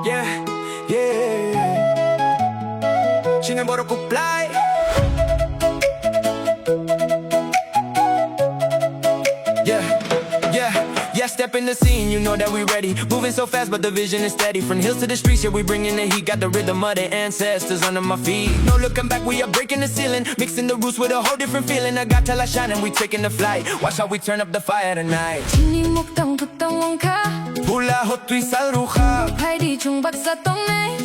Yeah, yeah. Kokborok fly. Yeah, step in the scene, you know that we ready. Moving so fast, but the vision is steady. From hills to the streets, yeah, we bringing the heat. Got the rhythm of the ancestors under my feet. No looking back, we are breaking the ceiling. Mixing the roots with a whole different feeling. I got till I shine and we taking the flight. Watch how we turn up the fire tonight. Hula hot tuy sal ruha.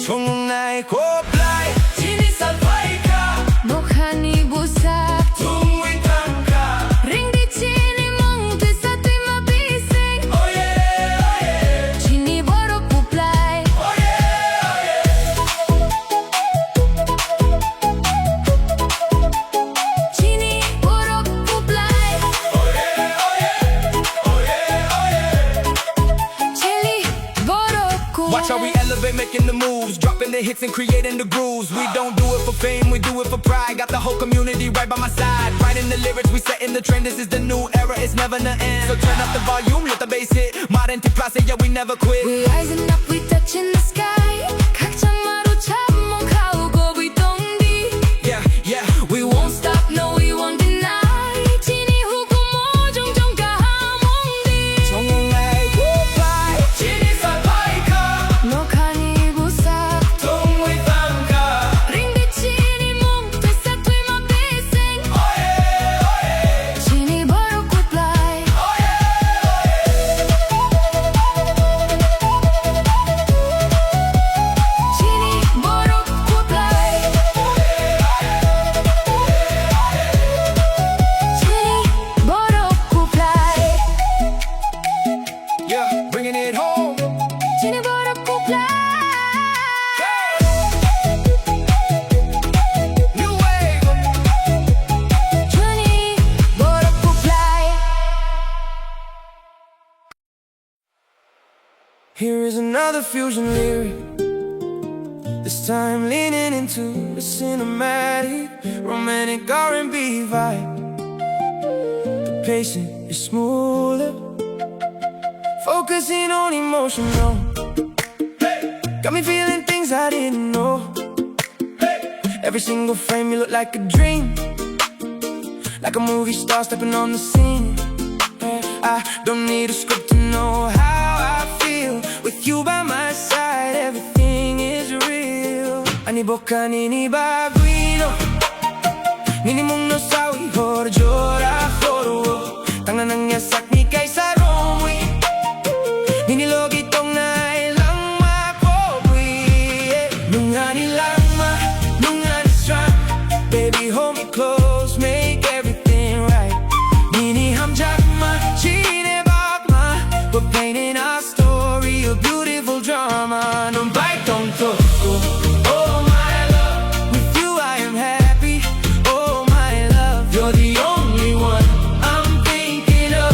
Chung nai ko fly. Chini sal faika. Mokhani busak. Tung wi tangka. Ring di chini mong tuy sa tuy mabising. Oh yeah, oh yeah. Chini borok puplay. Oh yeah, oh yeah. Chini borok puplay. Oh yeah, oh yeah. Oh yeah, oh yeah. Chili borok puplay. Watch how we elevate, making the moves, dropping the hits and creating the grooves. We don't do it for fame, we do it for pride. Got the whole community right by my side. Writing the lyrics, we setting the trend. This is the new era, it's never the end. So turn up the volume, let the bass hit. Modern classic, yeah, we never quit. We rising up, we touching the sky. 각자 마루잡고 가오고 we don't need. Yeah, yeah. We won't stop, no, we won't deny. 진이 후고 모종종가 하몽디. 정말 고파이. 지니사 파이카. 녹하니 부삭. 동위 방가. 링디 진이 몽 되사 twe마 bising. Oh yeah, oh yeah. 진이 borok puplay. Oh yeah, oh yeah. 진이 borok puplay. 진이 borok puplay. Yeah, bringing it home. 진이 borok puplay. New wave. 진이 borok puplay. Here is another fusion lyric. This time leaning into the cinematic, romantic R&B vibe. The pacing is smoother, focusing on emotion, no. Got me feeling things I didn't know. Every single frame you look like a dream, like a movie star stepping on the scene. I don't need a script to know how I feel. With you by my side, everything is real. Ani boca nini baguino, nini mong no sawi hor jora horo. Tangan ng yasak ni kay sa romwi, nini logi tong na ilang mapobwi. Nungani lang ma, nungani strong. Baby hold me close, make everything right. Nini hamjak ma, chine bak ma. We're painting our story, a beautiful drama. Nung bite don't go. Oh my love, with you I am happy. Oh my love, you're the only one I'm thinking of.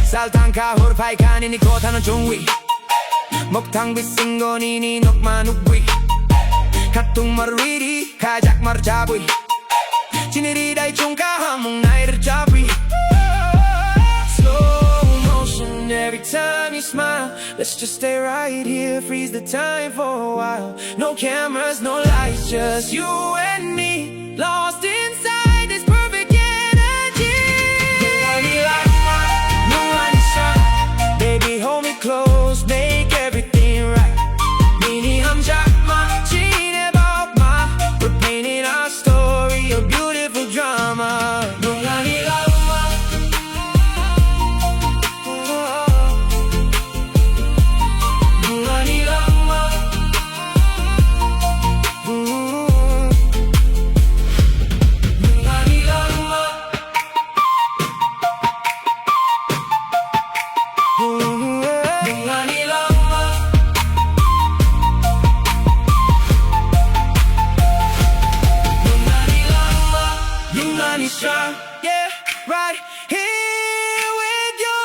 Saltang kahor pai kanini kotanon chungwi. Moktang bising nini nok manugwi. Katung marwiri kajak marjabwi. Chiniriday chung kahamong nairjabi. Slow motion every time you smile. Let's just stay right here, freeze the time for a while. No cameras, no lights, just you and me, lost inside this perfect energy. Nungani lama, nungani strong. Baby hold me close, make everything right. Nini hamjak ma, chine about ma. We're painting our story, a beautiful drama. Nungani lama. Nungani lama. Nungani lama. Nungani lama. Nungani lama. Nungani strong. Yeah, right here with you.